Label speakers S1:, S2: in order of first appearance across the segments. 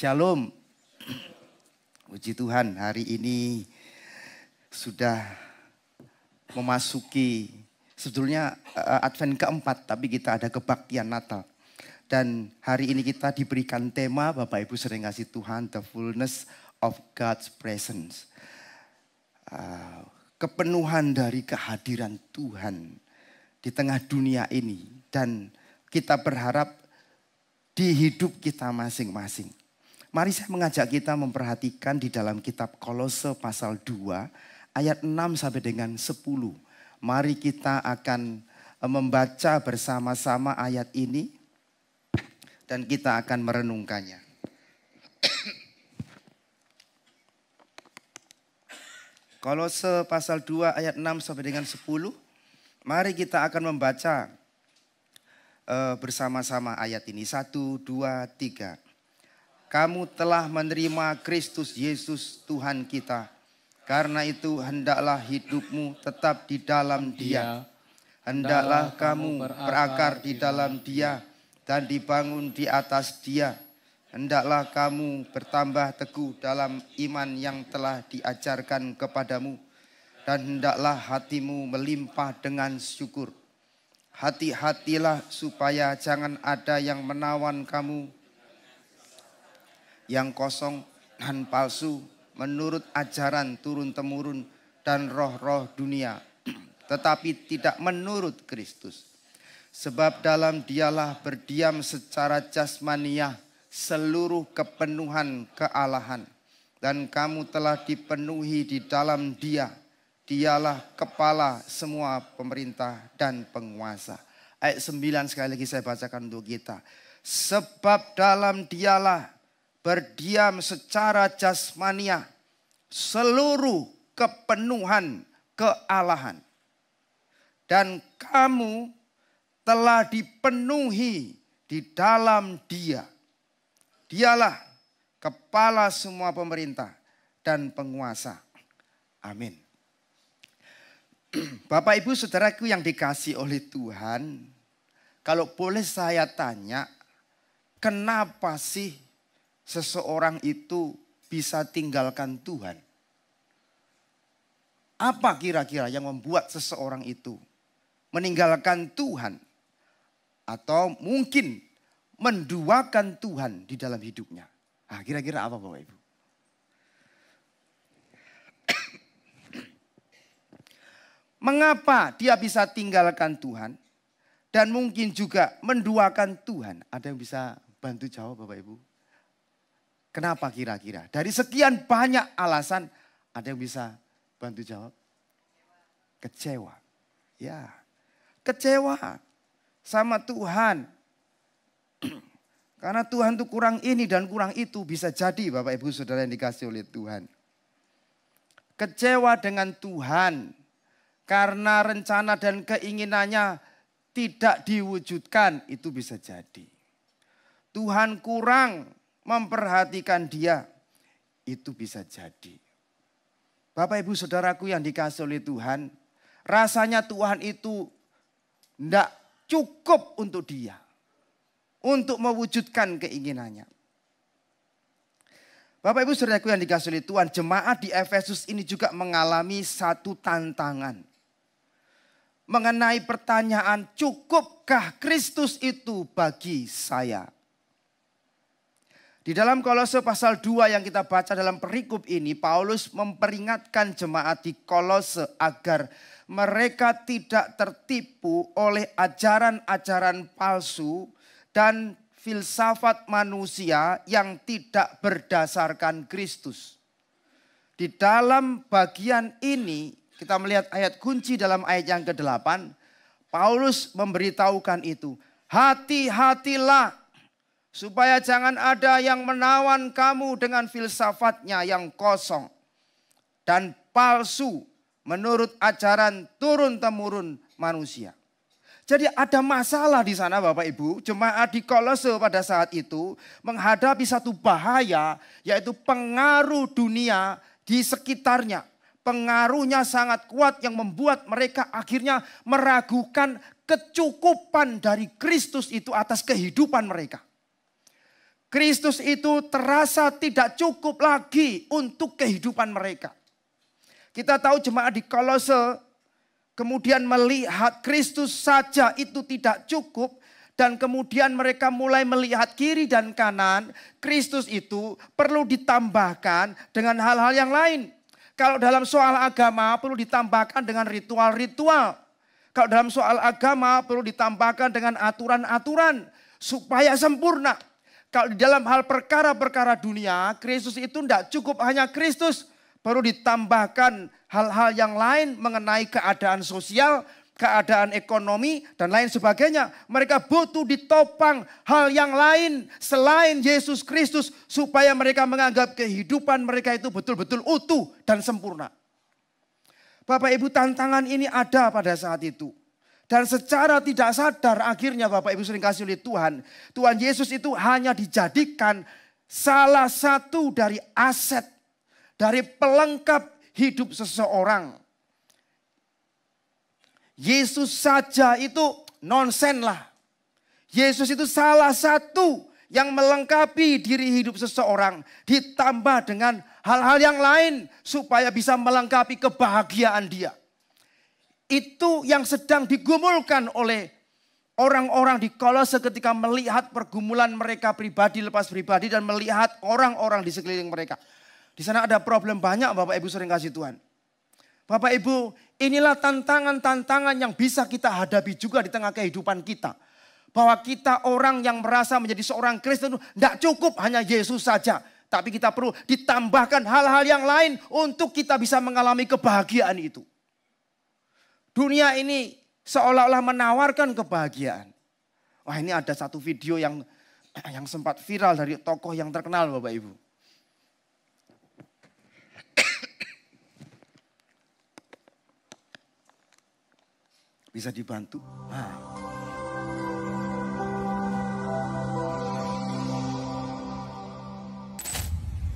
S1: Shalom. Puji Tuhan, hari ini sudah memasuki sebetulnya Advent keempat, tapi kita ada kebaktian Natal. Dan hari ini kita diberikan tema, Bapak Ibu sering ngasih Tuhan, the fullness of God's presence. Kepenuhan dari kehadiran Tuhan di tengah dunia ini. Dan kita berharap di hidup kita masing-masing. Mari saya mengajak kita memperhatikan di dalam kitab Kolose pasal 2 ayat 6 sampai dengan 10. Mari kita akan membaca bersama-sama ayat ini dan kita akan merenungkannya. Kolose pasal 2 ayat 6 sampai dengan 10. Mari kita akan membaca bersama-sama ayat ini. 1, 2, 3. Kamu telah menerima Kristus Yesus Tuhan kita. Karena itu hendaklah hidupmu tetap di dalam Dia. Hendaklah kamu berakar di dalam Dia dan dibangun di atas Dia. Hendaklah kamu bertambah teguh dalam iman yang telah diajarkan kepadamu. Dan hendaklah hatimu melimpah dengan syukur. Hati-hatilah supaya jangan ada yang menawan kamu yang kosong dan palsu menurut ajaran turun-temurun dan roh-roh dunia, tetapi tidak menurut Kristus. Sebab dalam Dialah berdiam secara jasmaniah seluruh kepenuhan kealahan, dan kamu telah dipenuhi di dalam Dia. Dialah kepala semua pemerintah dan penguasa. Ayat 9 sekali lagi saya bacakan untuk kita. Sebab dalam Dialah berdiam secara jasmaniah seluruh kepenuhan kealahan. Dan kamu telah dipenuhi di dalam Dia. Dialah kepala semua pemerintah dan penguasa. Amin. Bapak Ibu Saudaraku yang dikasihi oleh Tuhan, kalau boleh saya tanya, kenapa sih seseorang itu bisa tinggalkan Tuhan? Apa kira-kira yang membuat seseorang itu meninggalkan Tuhan? Atau mungkin menduakan Tuhan di dalam hidupnya? Nah, kira-kira apa Bapak Ibu? Mengapa dia bisa tinggalkan Tuhan? Dan mungkin juga menduakan Tuhan? Ada yang bisa bantu jawab Bapak Ibu? Kenapa kira-kira? Dari sekian banyak alasan, ada yang bisa bantu jawab? Kecewa. Ya, kecewa sama Tuhan. Karena Tuhan itu kurang ini dan kurang itu. Bisa jadi Bapak Ibu Saudara yang dikasih oleh Tuhan. Kecewa dengan Tuhan. Karena rencana dan keinginannya tidak diwujudkan. Itu bisa jadi. Tuhan kurang memperhatikan dia, itu bisa jadi. Bapak Ibu Saudaraku yang dikasihi oleh Tuhan, rasanya Tuhan itu tidak cukup untuk dia, untuk mewujudkan keinginannya. Bapak Ibu Saudaraku yang dikasihi oleh Tuhan, jemaat di Efesus ini juga mengalami satu tantangan. Mengenai pertanyaan, cukupkah Kristus itu bagi saya? Di dalam Kolose pasal 2 yang kita baca dalam perikop ini, Paulus memperingatkan jemaat di Kolose agar mereka tidak tertipu oleh ajaran-ajaran palsu dan filsafat manusia yang tidak berdasarkan Kristus. Di dalam bagian ini, kita melihat ayat kunci dalam ayat yang ke-8, Paulus memberitahukan itu. Hati-hatilah supaya jangan ada yang menawan kamu dengan filsafatnya yang kosong dan palsu menurut ajaran turun-temurun manusia. Jadi ada masalah di sana Bapak Ibu. Jemaat di Kolose pada saat itu menghadapi satu bahaya, yaitu pengaruh dunia di sekitarnya. Pengaruhnya sangat kuat yang membuat mereka akhirnya meragukan kecukupan dari Kristus itu atas kehidupan mereka. Kristus itu terasa tidak cukup lagi untuk kehidupan mereka. Kita tahu jemaat di Kolose kemudian melihat Kristus saja itu tidak cukup. Dan kemudian mereka mulai melihat kiri dan kanan. Kristus itu perlu ditambahkan dengan hal-hal yang lain. Kalau dalam soal agama perlu ditambahkan dengan ritual-ritual. Kalau dalam soal agama perlu ditambahkan dengan aturan-aturan supaya sempurna. Kalau di dalam hal perkara-perkara dunia, Kristus itu tidak cukup hanya Kristus. Perlu ditambahkan hal-hal yang lain mengenai keadaan sosial, keadaan ekonomi, dan lain sebagainya. Mereka butuh ditopang hal yang lain selain Yesus Kristus supaya mereka menganggap kehidupan mereka itu betul-betul utuh dan sempurna. Bapak Ibu, tantangan ini ada pada saat itu. Dan secara tidak sadar akhirnya Bapak Ibu sering kasih oleh Tuhan. Tuhan Yesus itu hanya dijadikan salah satu dari aset, dari pelengkap hidup seseorang. Yesus saja itu nonsen lah. Yesus itu salah satu yang melengkapi diri hidup seseorang. Ditambah dengan hal-hal yang lain supaya bisa melengkapi kebahagiaan dia. Itu yang sedang digumulkan oleh orang-orang di Kolose ketika melihat pergumulan mereka pribadi lepas pribadi dan melihat orang-orang di sekeliling mereka. Di sana ada problem banyak Bapak Ibu sering kasih Tuhan. Bapak Ibu, inilah tantangan-tantangan yang bisa kita hadapi juga di tengah kehidupan kita. Bahwa kita orang yang merasa menjadi seorang Kristen tidak cukup hanya Yesus saja. Tapi kita perlu ditambahkan hal-hal yang lain untuk kita bisa mengalami kebahagiaan itu. Dunia ini seolah-olah menawarkan kebahagiaan. Wah, ini ada satu video yang sempat viral dari tokoh yang terkenal Bapak Ibu. Bisa dibantu? Nah.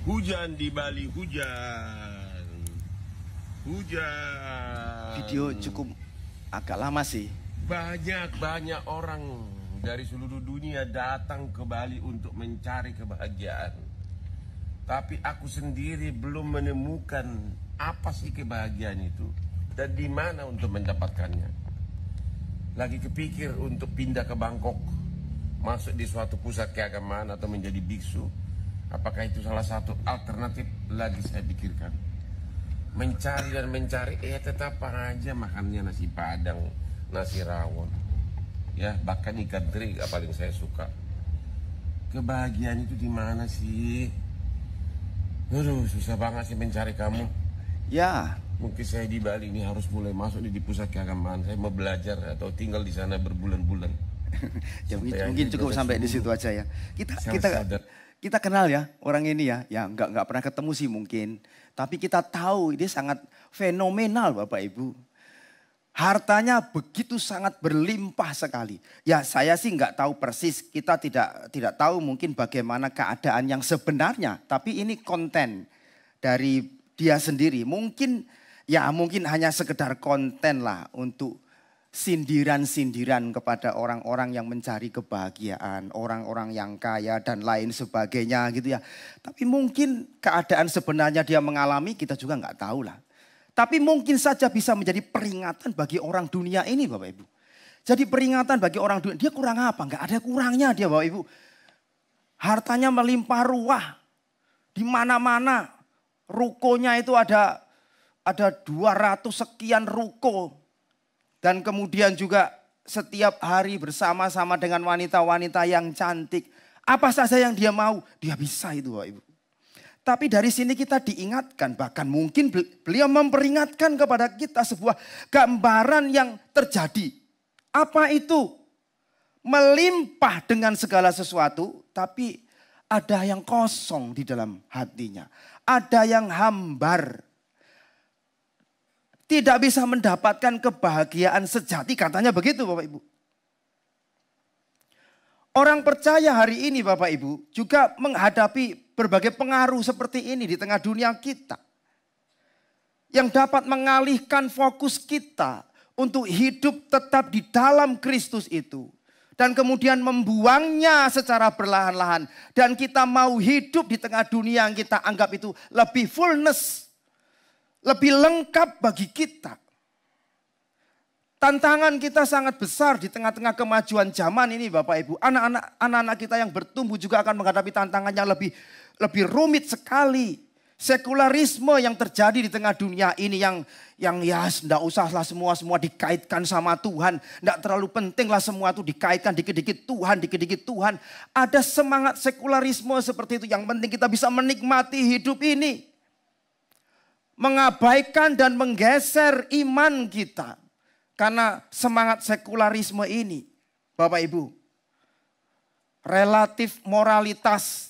S2: Hujan di Bali, hujan. Hujan.
S1: Video cukup agak lama sih.
S2: Banyak orang dari seluruh dunia datang ke Bali untuk mencari kebahagiaan. Tapi aku sendiri belum menemukan apa sih kebahagiaan itu dan di mana untuk mendapatkannya. Lagi kepikir untuk pindah ke Bangkok, masuk di suatu pusat keagamaan atau menjadi biksu. Apakah itu salah satu alternatif lagi saya pikirkan. Mencari dan mencari, tetap aja makannya nasi padang, nasi rawon. Ya, bahkan ikan teri paling saya suka. Kebahagiaan itu di mana sih? Aduh, susah banget sih mencari kamu.
S1: Ya.
S2: Mungkin saya di Bali ini harus mulai masuk di pusat keagamaan. Saya mau belajar atau tinggal di sana berbulan-bulan.
S1: Ya, mungkin cukup sampai di situ aja ya. Kita kenal ya orang ini ya. Ya nggak pernah ketemu sih mungkin. Tapi kita tahu ini sangat fenomenal Bapak Ibu. Hartanya begitu sangat berlimpah sekali. Ya saya sih nggak tahu persis. Kita tidak tahu mungkin bagaimana keadaan yang sebenarnya. Tapi ini konten dari dia sendiri. Mungkin hanya sekedar konten lah untuk sindiran-sindiran kepada orang-orang yang mencari kebahagiaan, orang-orang yang kaya dan lain sebagainya gitu ya. Tapi mungkin keadaan sebenarnya dia mengalami kita juga nggak tahu lah. Tapi mungkin saja bisa menjadi peringatan bagi orang dunia ini Bapak Ibu. Jadi peringatan bagi orang dunia, dia kurang apa? Nggak ada kurangnya dia Bapak Ibu. Hartanya melimpah ruah di mana-mana. Rukonya itu ada 200 sekian ruko. Dan kemudian juga setiap hari bersama-sama dengan wanita-wanita yang cantik. Apa saja yang dia mau, dia bisa itu Bapak Ibu. Tapi dari sini kita diingatkan, bahkan mungkin beliau memperingatkan kepada kita sebuah gambaran yang terjadi. Apa itu? Melimpah dengan segala sesuatu, tapi ada yang kosong di dalam hatinya. Ada yang hambar. Tidak bisa mendapatkan kebahagiaan sejati, katanya begitu Bapak Ibu. Orang percaya hari ini Bapak Ibu juga menghadapi berbagai pengaruh seperti ini di tengah dunia kita. Yang dapat mengalihkan fokus kita untuk hidup tetap di dalam Kristus itu. dan kemudian membuangnya secara perlahan-lahan. Dan kita mau hidup di tengah dunia yang kita anggap itu lebih fullness, lebih lengkap bagi kita. Tantangan kita sangat besar di tengah-tengah kemajuan zaman ini Bapak Ibu. Anak-anak kita yang bertumbuh juga akan menghadapi tantangan yang lebih rumit sekali. Sekularisme yang terjadi di tengah dunia ini yang ya tidak usahlah semua dikaitkan sama Tuhan. Tidak terlalu penting lah semua itu dikaitkan dikit-dikit Tuhan. Ada semangat sekularisme seperti itu. Yang penting kita bisa menikmati hidup ini. Mengabaikan dan menggeser iman kita. Karena semangat sekularisme ini, Bapak Ibu, relatif moralitas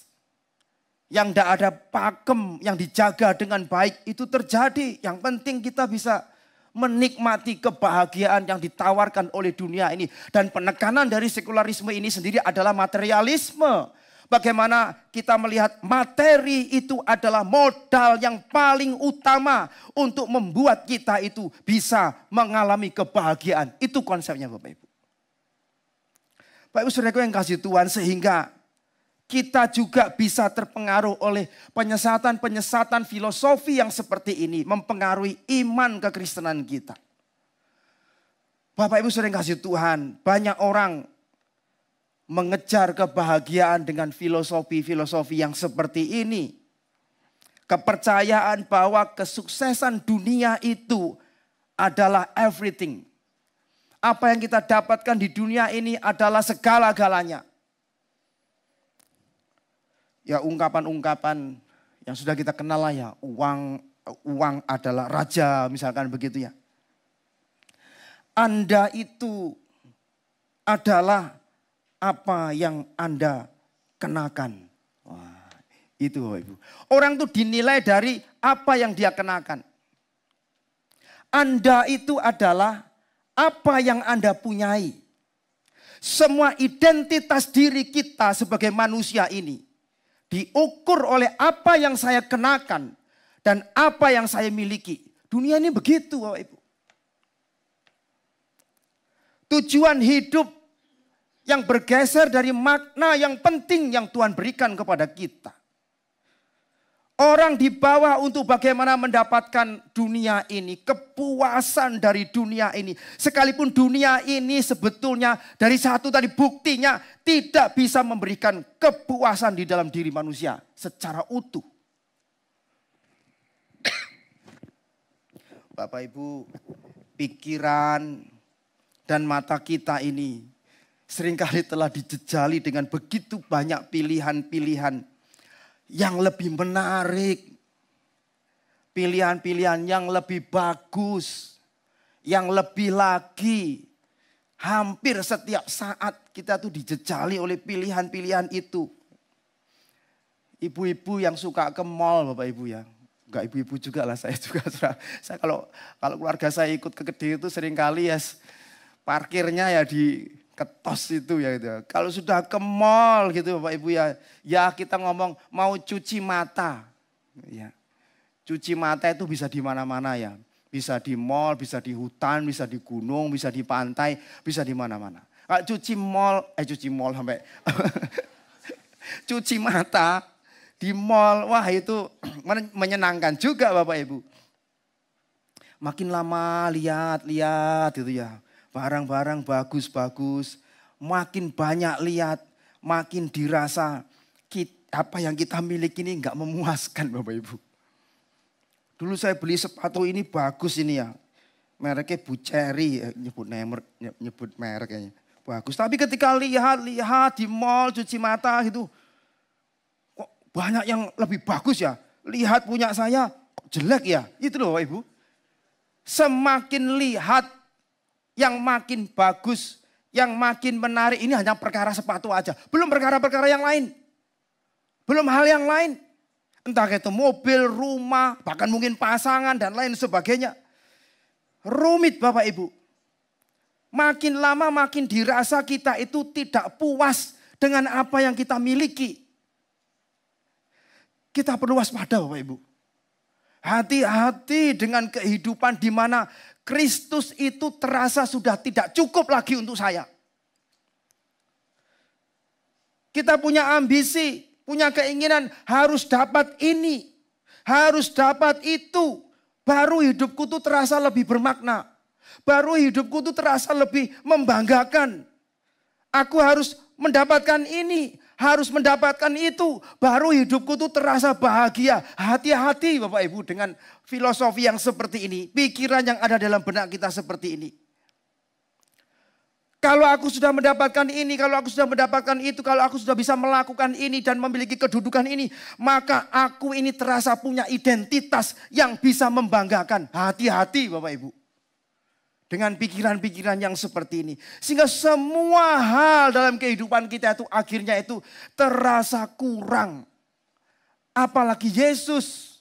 S1: yang tidak ada pakem yang dijaga dengan baik itu terjadi. Yang penting kita bisa menikmati kebahagiaan yang ditawarkan oleh dunia ini. Dan penekanan dari sekularisme ini sendiri adalah materialisme. Bagaimana kita melihat materi itu adalah modal yang paling utama untuk membuat kita itu bisa mengalami kebahagiaan. Itu konsepnya Bapak Ibu. Bapak Ibu saudaraku yang kasih Tuhan, sehingga kita juga bisa terpengaruh oleh penyesatan-penyesatan filosofi yang seperti ini. Mempengaruhi iman kekristenan kita. Bapak Ibu saudara yang kasih Tuhan, banyak orang mengejar kebahagiaan dengan filosofi-filosofi yang seperti ini. Kepercayaan bahwa kesuksesan dunia itu adalah everything. Apa yang kita dapatkan di dunia ini adalah segala-galanya. Ya ungkapan-ungkapan yang sudah kita kenal lah ya. Uang adalah raja misalkan begitu ya. Anda itu adalah apa yang Anda kenakan. Wah, itu Bapak Ibu. Orang itu dinilai dari apa yang dia kenakan. Anda itu adalah apa yang Anda punyai. Semua identitas diri kita sebagai manusia ini diukur oleh apa yang saya kenakan dan apa yang saya miliki. Dunia ini begitu Bapak Ibu. Tujuan hidup yang bergeser dari makna yang penting yang Tuhan berikan kepada kita. Orang dibawa untuk bagaimana mendapatkan dunia ini, kepuasan dari dunia ini. Sekalipun dunia ini sebetulnya dari satu tadi buktinya tidak bisa memberikan kepuasan di dalam diri manusia secara utuh. Bapak Ibu, pikiran dan mata kita ini seringkali telah dijejali dengan begitu banyak pilihan-pilihan yang lebih menarik. Pilihan-pilihan yang lebih bagus. Yang lebih lagi. Hampir setiap saat kita tuh dijejali oleh pilihan-pilihan itu. Ibu-ibu yang suka ke mall Bapak Ibu ya. Enggak ibu-ibu juga lah, saya juga. Saya kalau keluarga saya ikut ke Kediri itu seringkali ya parkirnya ya di ketos itu ya gitu. Kalau sudah ke mall gitu Bapak Ibu ya kita ngomong mau cuci mata. Ya. Cuci mata itu bisa di mana-mana ya. Bisa di mall, bisa di hutan, bisa di gunung, bisa di pantai, bisa di mana-mana. Kalau cuci mall sampai cuci mata di mall, wah itu menyenangkan juga Bapak Ibu. Makin lama lihat gitu ya. Barang-barang bagus-bagus, makin banyak lihat, makin dirasa apa yang kita miliki ini enggak memuaskan Bapak Ibu. Dulu saya beli sepatu ini bagus ini ya, mereknya Buceri, nyebut merek kayaknya, bagus. Tapi ketika lihat di mall cuci mata gitu, kok banyak yang lebih bagus ya. Lihat punya saya jelek ya, itu loh Bapak Ibu. Semakin lihat yang makin bagus, yang makin menarik. Ini hanya perkara sepatu aja. Belum perkara-perkara yang lain. Belum hal yang lain. Entah itu mobil, rumah, bahkan mungkin pasangan dan lain sebagainya. Rumit Bapak Ibu. Makin lama makin dirasa kita itu tidak puas dengan apa yang kita miliki. Kita perlu waspada Bapak Ibu. Hati-hati dengan kehidupan di mana Kristus itu terasa sudah tidak cukup lagi untuk saya. Kita punya ambisi, punya keinginan harus dapat ini, harus dapat itu. Baru hidupku tuh terasa lebih bermakna. Baru hidupku tuh terasa lebih membanggakan. Aku harus mendapatkan ini, harus mendapatkan itu. Baru hidupku tuh terasa bahagia. Hati-hati Bapak Ibu dengan filosofi yang seperti ini. Pikiran yang ada dalam benak kita seperti ini. Kalau aku sudah mendapatkan ini, kalau aku sudah mendapatkan itu, kalau aku sudah bisa melakukan ini dan memiliki kedudukan ini, maka aku ini terasa punya identitas yang bisa membanggakan. Hati-hati Bapak Ibu. Dengan pikiran-pikiran yang seperti ini. Sehingga semua hal dalam kehidupan kita itu akhirnya itu terasa kurang. Apalagi Yesus.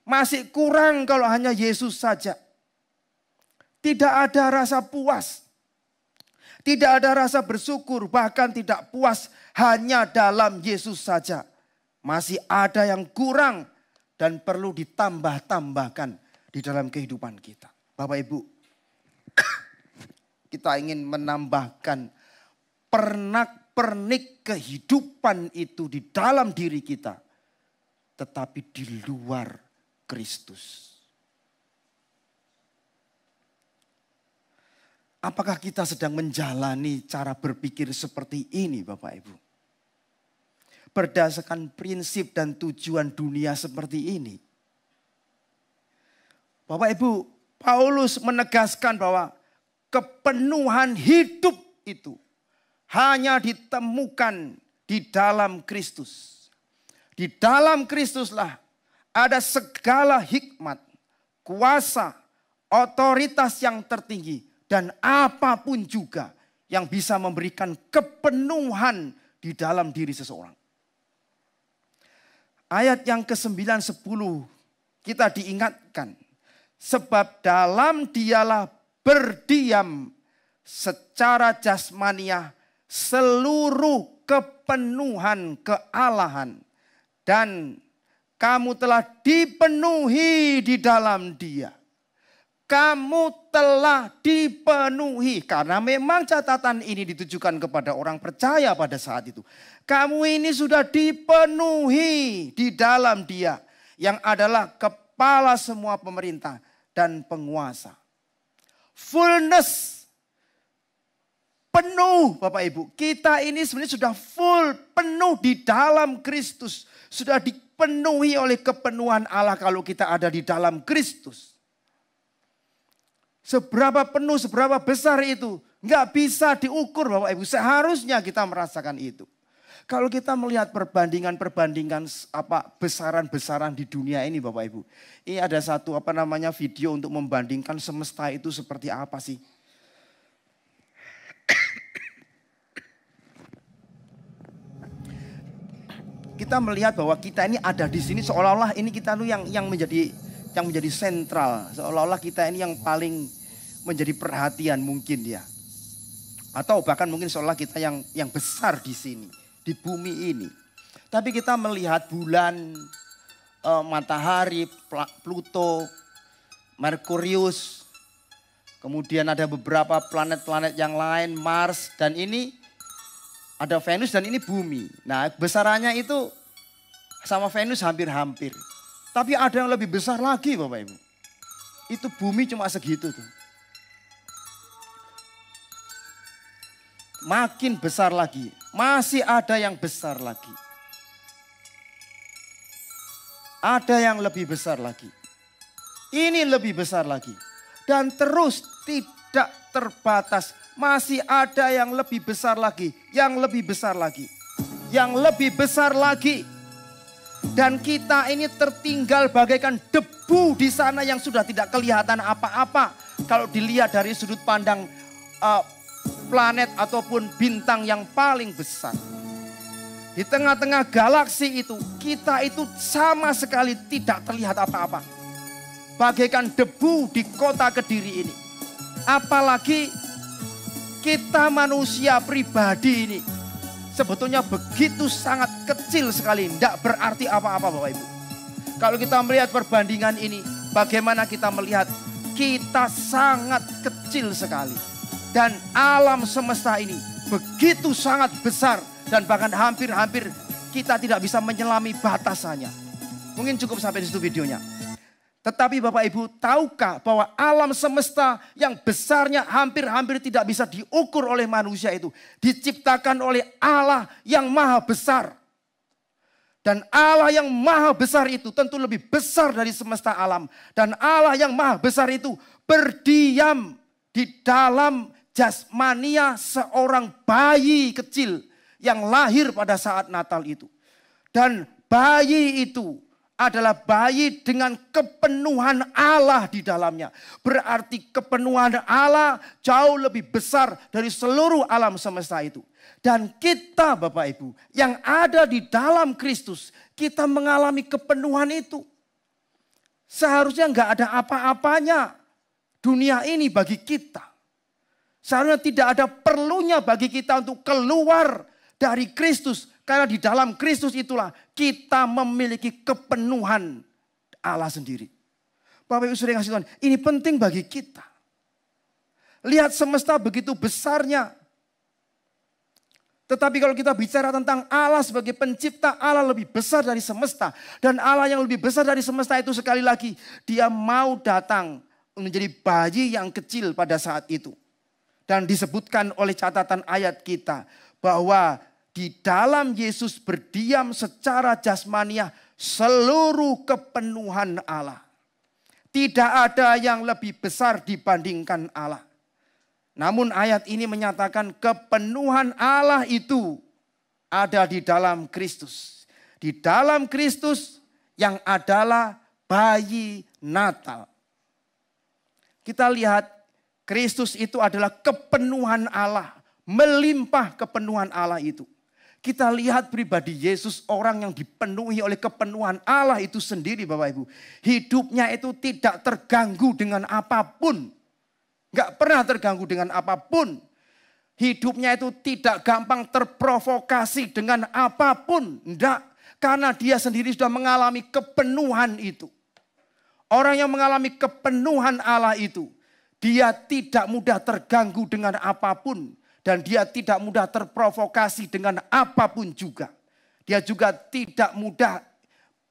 S1: Masih kurang kalau hanya Yesus saja. Tidak ada rasa puas. Tidak ada rasa bersyukur, bahkan tidak puas hanya dalam Yesus saja. Masih ada yang kurang dan perlu ditambah-tambahkan di dalam kehidupan kita. Bapak Ibu, kita ingin menambahkan pernak-pernik kehidupan itu di dalam diri kita. Tetapi di luar Kristus. Apakah kita sedang menjalani cara berpikir seperti ini Bapak Ibu? Berdasarkan prinsip dan tujuan dunia seperti ini. Bapak Ibu, Paulus menegaskan bahwa kepenuhan hidup itu hanya ditemukan di dalam Kristus. Di dalam Kristuslah ada segala hikmat, kuasa, otoritas yang tertinggi. Dan apapun juga yang bisa memberikan kepenuhan di dalam diri seseorang. Ayat yang ke-9, 10 kita diingatkan. Sebab dalam dialah berdiam secara jasmaniah seluruh kepenuhan kealahan. Dan kamu telah dipenuhi di dalam dia. Kamu telah dipenuhi. Karena memang catatan ini ditujukan kepada orang percaya pada saat itu. Kamu ini sudah dipenuhi di dalam dia. Yang adalah kepala semua pemerintah dan penguasa. Fullness. Penuh Bapak Ibu. Kita ini sebenarnya sudah full. Penuh di dalam Kristus. Sudah dipenuhi oleh kepenuhan Allah kalau kita ada di dalam Kristus. Seberapa penuh, seberapa besar itu. Nggak bisa diukur Bapak Ibu. Seharusnya kita merasakan itu. Kalau kita melihat perbandingan besaran-besaran di dunia ini Bapak Ibu. Ini ada satu video untuk membandingkan semesta itu seperti apa sih. Kita melihat bahwa kita ini ada di sini seolah-olah ini kita tuh yang menjadi sentral. Seolah-olah kita ini yang paling menjadi perhatian mungkin ya. Atau bahkan mungkin seolah kita yang besar di sini. Di bumi ini. Tapi kita melihat bulan, matahari, Pluto, Merkurius. Kemudian ada beberapa planet-planet yang lain, Mars. Dan ini ada Venus dan ini bumi. Nah besarannya itu sama Venus hampir-hampir. Tapi ada yang lebih besar lagi Bapak Ibu. Itu bumi cuma segitu tuh. Makin besar lagi. Masih ada yang besar lagi. Ada yang lebih besar lagi. Ini lebih besar lagi. Dan terus tidak terbatas. Masih ada yang lebih besar lagi. Yang lebih besar lagi. Yang lebih besar lagi. Dan kita ini tertinggal bagaikan debu di sana yang sudah tidak kelihatan apa-apa. Kalau dilihat dari sudut pandang planet ataupun bintang yang paling besar. Di tengah-tengah galaksi itu, kita itu sama sekali tidak terlihat apa-apa. Bagaikan debu di kota Kediri ini. Apalagi kita manusia pribadi ini. Sebetulnya begitu sangat kecil sekali. Tidak berarti apa-apa Bapak Ibu. Kalau kita melihat perbandingan ini. Bagaimana kita melihat kita sangat kecil sekali. Dan alam semesta ini begitu sangat besar. Dan bahkan hampir-hampir kita tidak bisa menyelami batasannya. Mungkin cukup sampai di situ videonya. Tetapi Bapak Ibu, tahukah bahwa alam semesta yang besarnya hampir-hampir tidak bisa diukur oleh manusia itu diciptakan oleh Allah yang maha besar. Dan Allah yang maha besar itu tentu lebih besar dari semesta alam. Dan Allah yang maha besar itu berdiam di dalam jasmania seorang bayi kecil yang lahir pada saat Natal itu. Dan bayi itu adalah bayi dengan kepenuhan Allah di dalamnya. Berarti kepenuhan Allah jauh lebih besar dari seluruh alam semesta itu. Dan kita Bapak Ibu yang ada di dalam Kristus, kita mengalami kepenuhan itu. Seharusnya nggak ada apa-apanya dunia ini bagi kita. Seharusnya tidak ada perlunya bagi kita untuk keluar dari Kristus. Karena di dalam Kristus itulah kita memiliki kepenuhan Allah sendiri. Bapak Ibu saudara yang kasih Tuhan, ini penting bagi kita. Lihat semesta begitu besarnya. Tetapi kalau kita bicara tentang Allah sebagai pencipta, Allah lebih besar dari semesta. Dan Allah yang lebih besar dari semesta itu sekali lagi, dia mau datang menjadi bayi yang kecil pada saat itu. Dan disebutkan oleh catatan ayat kita bahwa di dalam Yesus berdiam secara jasmania seluruh kepenuhan Allah. Tidak ada yang lebih besar dibandingkan Allah. Namun ayat ini menyatakan kepenuhan Allah itu ada di dalam Kristus. Di dalam Kristus yang adalah bayi Natal. Kita lihat Kristus itu adalah kepenuhan Allah. Melimpah kepenuhan Allah itu. Kita lihat pribadi Yesus, orang yang dipenuhi oleh kepenuhan Allah itu sendiri Bapak Ibu. Hidupnya itu tidak terganggu dengan apapun. Gak pernah terganggu dengan apapun. Hidupnya itu tidak gampang terprovokasi dengan apapun. Enggak, karena dia sendiri sudah mengalami kepenuhan itu. Orang yang mengalami kepenuhan Allah itu, dia tidak mudah terganggu dengan apapun. Dan dia tidak mudah terprovokasi dengan apapun juga. Dia juga tidak mudah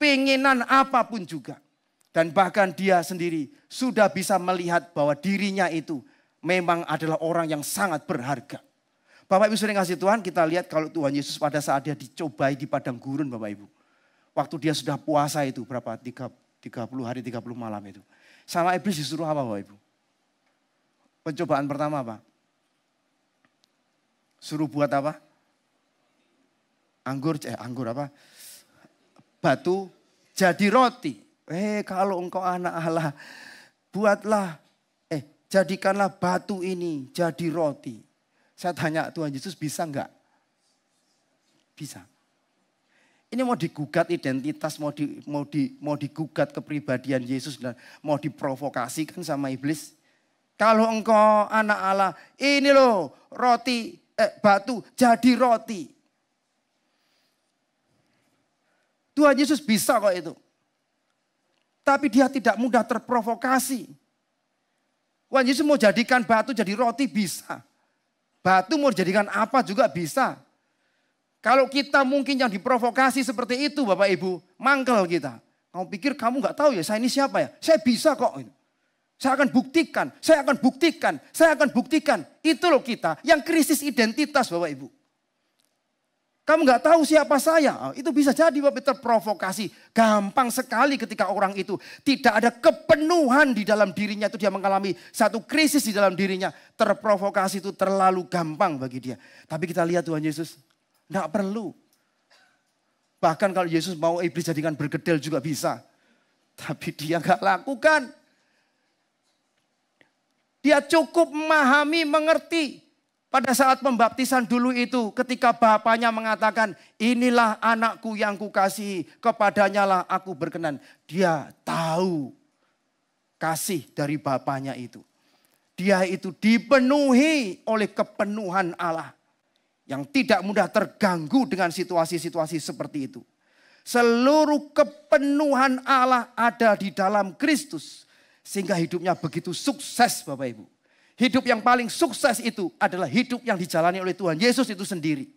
S1: pengenan apapun juga. Dan bahkan dia sendiri sudah bisa melihat bahwa dirinya itu memang adalah orang yang sangat berharga. Bapak Ibu sering kasih Tuhan, kita lihat kalau Tuhan Yesus pada saat dia dicobai di padang gurun Bapak Ibu. Waktu dia sudah puasa itu berapa? 30 hari 30 malam itu. Sama iblis disuruh apa Bapak Ibu? Pencobaan pertama apa? Suruh buat apa? Anggur apa? Batu jadi roti. Kalau engkau anak Allah, buatlah, jadikanlah batu ini jadi roti. Saya tanya Tuhan Yesus bisa enggak? Bisa. Ini mau digugat identitas, mau digugat kepribadian Yesus, mau diprovokasikan sama iblis. Kalau engkau anak Allah, ini loh roti, batu jadi roti. Tuhan Yesus bisa kok itu. Tapi dia tidak mudah terprovokasi. Tuhan Yesus mau jadikan batu jadi roti bisa. Batu mau dijadikan apa juga bisa. Kalau kita mungkin yang diprovokasi seperti itu Bapak Ibu, mangkel kita. Kamu pikir kamu gak tahu ya saya ini siapa ya? Saya bisa kok. Saya akan buktikan, saya akan buktikan, saya akan buktikan. Itu loh kita yang krisis identitas Bapak Ibu. Kamu gak tahu siapa saya. Itu bisa jadi Bapak terprovokasi. Gampang sekali ketika orang itu tidak ada kepenuhan di dalam dirinya. Itu dia mengalami satu krisis di dalam dirinya. Terprovokasi itu terlalu gampang bagi dia. Tapi kita lihat Tuhan Yesus. Gak perlu. Bahkan kalau Yesus mau iblis jadikan bergedel juga bisa. Tapi dia gak lakukan. Dia cukup memahami, mengerti. Pada saat pembaptisan dulu itu ketika bapaknya mengatakan inilah anakku yang kukasihi, kepadanya lah aku berkenan. Dia tahu kasih dari bapaknya itu. Dia itu dipenuhi oleh kepenuhan Allah. Yang tidak mudah terganggu dengan situasi-situasi seperti itu. Seluruh kepenuhan Allah ada di dalam Kristus. Sehingga hidupnya begitu sukses Bapak Ibu. Hidup yang paling sukses itu adalah hidup yang dijalani oleh Tuhan Yesus itu sendiri.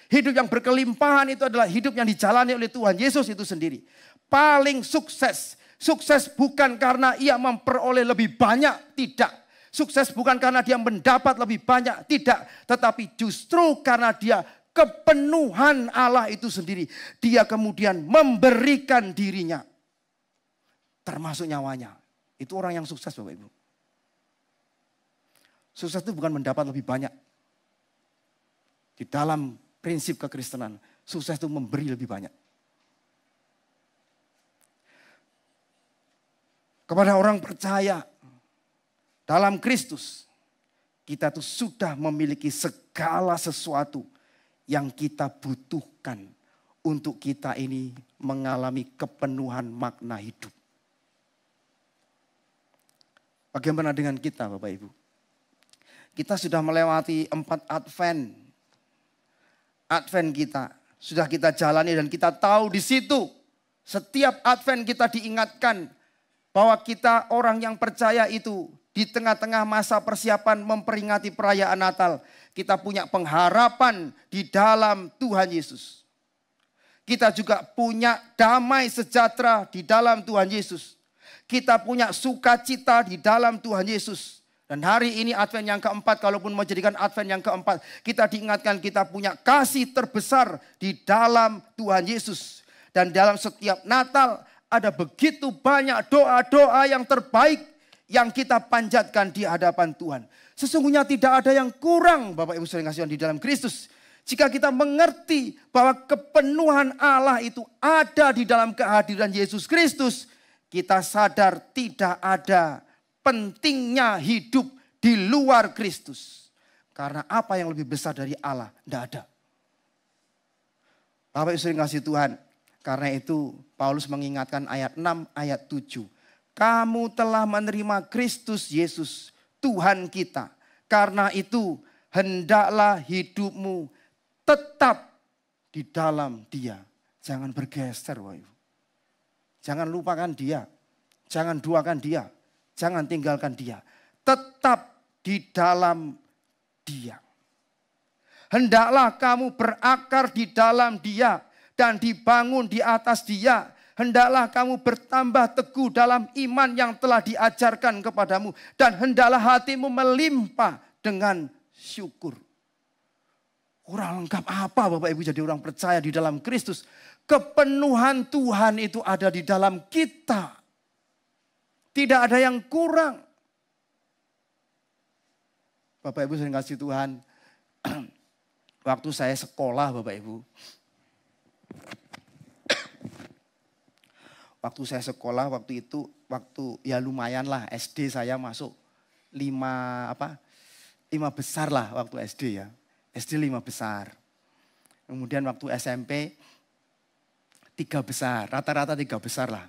S1: Hidup yang berkelimpahan itu adalah hidup yang dijalani oleh Tuhan Yesus itu sendiri. Paling sukses. Sukses bukan karena ia memperoleh lebih banyak, tidak. Sukses bukan karena dia mendapat lebih banyak, tidak. Tetapi justru karena dia kepenuhan Allah itu sendiri. Dia kemudian memberikan dirinya. Termasuk nyawanya. Itu orang yang sukses Bapak Ibu. Sukses itu bukan mendapat lebih banyak. Di dalam prinsip kekristenan, sukses itu memberi lebih banyak. Kepada orang percaya dalam Kristus, kita tuh sudah memiliki segala sesuatu yang kita butuhkan untuk kita ini mengalami kepenuhan makna hidup. Bagaimana dengan kita Bapak Ibu? Kita sudah melewati 4 Advent. Advent kita sudah kita jalani dan kita tahu di situ setiap Advent kita diingatkan bahwa kita orang yang percaya itu di tengah-tengah masa persiapan memperingati perayaan Natal, kita punya pengharapan di dalam Tuhan Yesus. Kita juga punya damai sejahtera di dalam Tuhan Yesus. Kita punya sukacita di dalam Tuhan Yesus. Dan hari ini Advent yang keempat, kalaupun menjadikan Advent yang keempat, kita diingatkan kita punya kasih terbesar di dalam Tuhan Yesus. Dan dalam setiap Natal ada begitu banyak doa-doa yang terbaik yang kita panjatkan di hadapan Tuhan. Sesungguhnya tidak ada yang kurang Bapak Ibu saudara kasih di dalam Kristus. Jika kita mengerti bahwa kepenuhan Allah itu ada di dalam kehadiran Yesus Kristus, kita sadar tidak ada pentingnya hidup di luar Kristus. Karena apa yang lebih besar dari Allah? Tidak ada. Bapak Ibu sering kasih Tuhan. Karena itu Paulus mengingatkan ayat 6, ayat 7. Kamu telah menerima Kristus Yesus, Tuhan kita. Karena itu hendaklah hidupmu tetap di dalam Dia. Jangan bergeser Bapak Ibu. Jangan lupakan Dia. Jangan duakan Dia. Jangan tinggalkan Dia. Tetap di dalam Dia. Hendaklah kamu berakar di dalam Dia dan dibangun di atas Dia. Hendaklah kamu bertambah teguh dalam iman yang telah diajarkan kepadamu. Dan hendaklah hatimu melimpah dengan syukur. Kurang lengkap apa Bapak Ibu jadi orang percaya di dalam Kristus? Kepenuhan Tuhan itu ada di dalam kita. Tidak ada yang kurang. Bapak Ibu sering kasih Tuhan. Waktu saya sekolah Bapak Ibu. Waktu saya sekolah waktu itu. Waktu ya lumayan lah SD saya masuk 5 besar lah waktu SD ya. SD 5 besar. Kemudian waktu SMP 3 besar. Rata-rata 3 besar lah.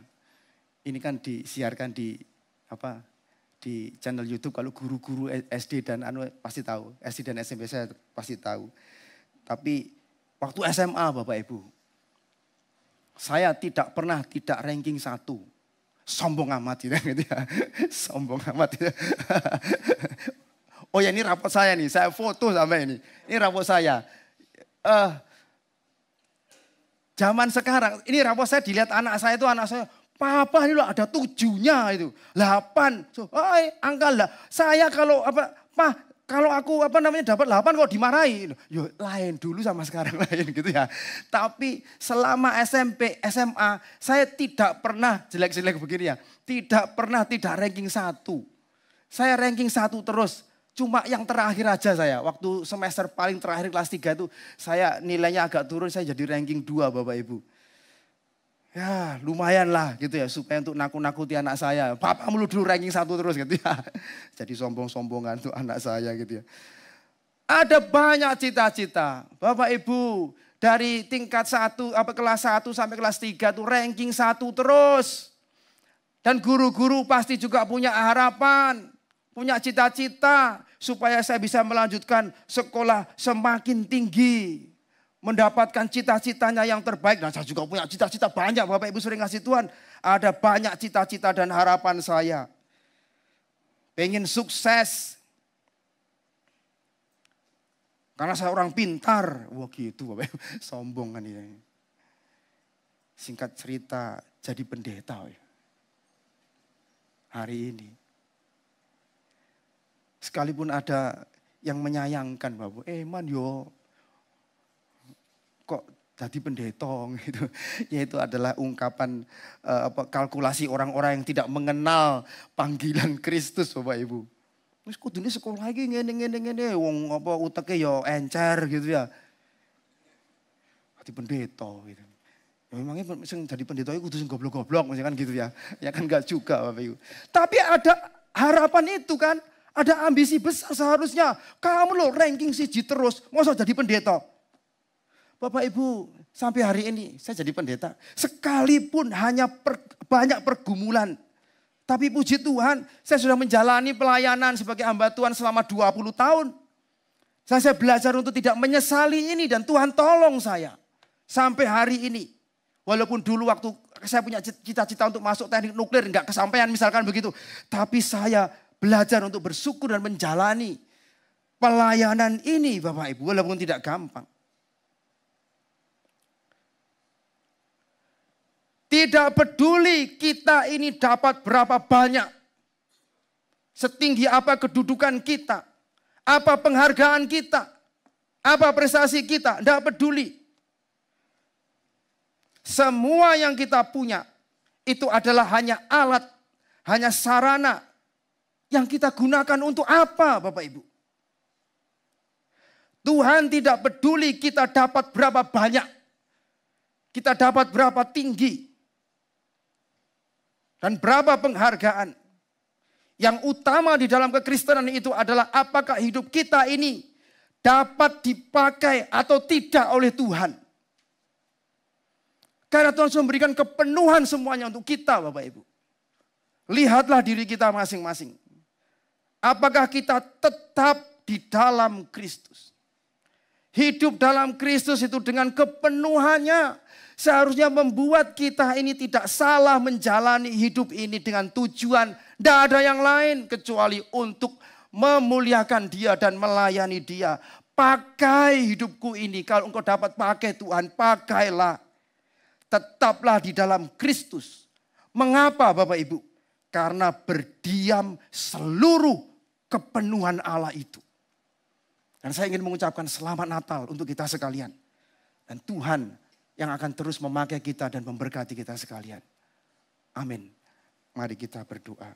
S1: Ini kan disiarkan di channel YouTube kalau guru-guru SD dan pasti tahu. SD dan SMP saya pasti tahu. Tapi waktu SMA Bapak Ibu, saya tidak pernah tidak ranking 1. Sombong amat gitu ya. Sombong amat gitu. Oh ya ini rapot saya nih, saya foto sampai ini. Ini rapot saya. Zaman sekarang, ini rapot saya dilihat anak saya, Papa ini loh ada 7-nya itu. 8. Angka lah. Saya kalau kalau aku dapat 8 kok dimarahi. Yo lain dulu sama sekarang lain gitu ya. Tapi selama SMP, SMA saya tidak pernah jelek-jelek begini ya. Tidak pernah tidak ranking 1. Saya ranking 1 terus. Cuma yang terakhir aja saya. Waktu semester paling terakhir kelas 3 itu saya nilainya agak turun. Saya jadi ranking 2 Bapak Ibu. Ya lumayan lah gitu ya. Supaya untuk nakut-nakuti anak saya. Papa mulu dulu ranking 1 terus gitu ya. Jadi sombong-sombongan untuk anak saya gitu ya. Ada banyak cita-cita. Bapak Ibu dari tingkat kelas 1 sampai kelas 3 tuh ranking 1 terus. Dan guru-guru pasti juga punya harapan. Punya cita-cita supaya saya bisa melanjutkan sekolah semakin tinggi. Mendapatkan cita-citanya yang terbaik. Dan saya juga punya cita-cita banyak. Bapak Ibu sering kasih Tuhan. Ada banyak cita-cita dan harapan saya. Pengen sukses. Karena saya orang pintar. Wah gitu Bapak Ibu. Sombong kan ini. Singkat cerita jadi pendeta hari ini. Sekalipun ada yang menyayangkan Bapak, man yo kok jadi pendeta gitu. Yaitu adalah ungkapan kalkulasi orang-orang yang tidak mengenal panggilan Kristus Bapak Ibu. Wis kudune sekolah lagi ngene wong apa uteke yo encer gitu ya. Jadi pendeta gitu. Ya memangnya sing jadi pendeta itu kudu sing goblok-goblok kan gitu ya. Ya kan enggak juga Bapak Ibu. Tapi ada harapan itu kan. Ada ambisi besar seharusnya. Kamu loh ranking siji terus. Masa jadi pendeta? Bapak Ibu sampai hari ini saya jadi pendeta. Sekalipun hanya banyak pergumulan. Tapi puji Tuhan saya sudah menjalani pelayanan sebagai hamba Tuhan selama 20 tahun. Saya belajar untuk tidak menyesali ini dan Tuhan tolong saya. Sampai hari ini. Walaupun dulu waktu saya punya cita-cita untuk masuk teknik nuklir enggak kesampaian misalkan begitu. Tapi saya belajar untuk bersyukur dan menjalani pelayanan ini Bapak Ibu walaupun tidak gampang. Tidak peduli kita ini dapat berapa banyak. Setinggi apa kedudukan kita. Apa penghargaan kita. Apa prestasi kita. Tidak peduli. Semua yang kita punya. Itu adalah hanya alat. Hanya sarana. Yang kita gunakan untuk apa Bapak Ibu? Tuhan tidak peduli kita dapat berapa banyak. Kita dapat berapa tinggi. Dan berapa penghargaan. Yang utama di dalam kekristenan itu adalah apakah hidup kita ini dapat dipakai atau tidak oleh Tuhan. Karena Tuhan sudah memberikan kepenuhan semuanya untuk kita Bapak Ibu. Lihatlah diri kita masing-masing. Apakah kita tetap di dalam Kristus. Hidup dalam Kristus itu dengan kepenuhannya. Seharusnya membuat kita ini tidak salah menjalani hidup ini dengan tujuan. Tidak ada yang lain kecuali untuk memuliakan Dia dan melayani Dia. Pakai hidupku ini. Kalau engkau dapat pakai Tuhan, pakailah. Tetaplah di dalam Kristus. Mengapa Bapak Ibu? Karena berdiam seluruh kepenuhan Allah itu. Dan saya ingin mengucapkan selamat Natal untuk kita sekalian. Dan Tuhan yang akan terus memakai kita dan memberkati kita sekalian. Amin. Mari kita berdoa.